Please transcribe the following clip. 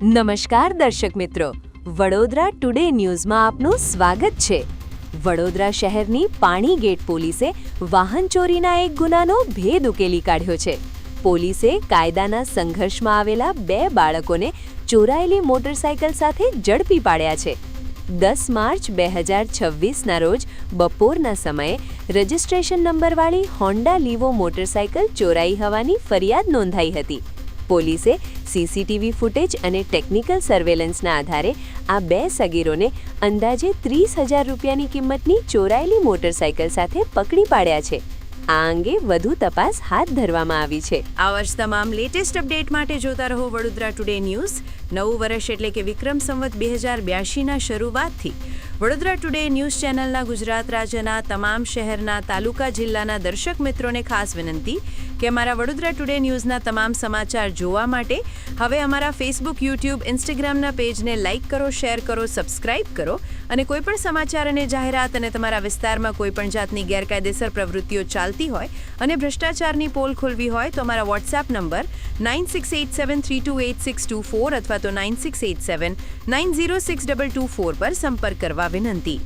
નમસ્કાર દર્શક મિત્રો, વડોદરા ટુડે ન્યૂઝમાં આપનું સ્વાગત છે। વડોદરા શહેરની પાણી ગેટ પોલીસે વાહન ચોરીના એક ગુનાનો ભેદ ઉકેલી કાઢ્યો છે। પોલીસે કાયદાના સંઘર્ષમાં આવેલા 2 બાળકોને ચોરાયેલી મોટરસાયકલ સાથે ઝડપી પાડ્યા છે। 10 માર્ચ 2026ના રોજ બપોરના સમયે રજિસ્ટ્રેશન નંબરવાળી હોન્ડા લીવો મોટરસાયકલ ચોરાઈ હોવાની ફરિયાદ નોંધાઈ હતી। પોલીસે સીસીટીવી ફૂટેજ અને ટેકનિકલ સર્વેલન્સના આધારે આ 2 સગીરોને અંદાજે 30,000 રૂપિયાની કિંમતની ચોરાયેલી મોટરસાયકલ સાથે પકડી પાડ્યા છે। આ અંગે વધુ તપાસ હાથ ધરવામાં આવી છે। આ વર્ષ તમામ લેટેસ્ટ અપડેટ માટે જોતા રહો વડોદરા ટુડે ન્યૂઝ। નવું વર્ષ એટલે કે વિક્રમ સંવત 2082ના શરૂઆતથી વડોદરા ટુડે ન્યૂઝ ચેનલના ગુજરાત રાજ્યના તમામ શહેરના તાલુકા જિલ્લાના દર્શક મિત્રોને ખાસ વિનંતી કે અમારા વડોદરા ટુડે ન્યૂઝના તમામ સમાચાર જોવા માટે હવે અમારા ફેસબુક, યુટ્યુબ, ઇન્સ્ટાગ્રામના પેજને લાઇક કરો, શેર કરો, સબસ્ક્રાઇબ કરો અને કોઈપણ સમાચાર અને જાહેરાત અને તમારા વિસ્તારમાં કોઈપણ જાતની ગેરકાયદેસર પ્રવૃત્તિઓ ચાલતી હોય અને ભ્રષ્ટાચારની પોલ ખોલવી હોય તો અમારા વોટ્સએપ નંબર 9687328624 અથવા તો 9687906224 પર સંપર્ક કરવા વિનંતી।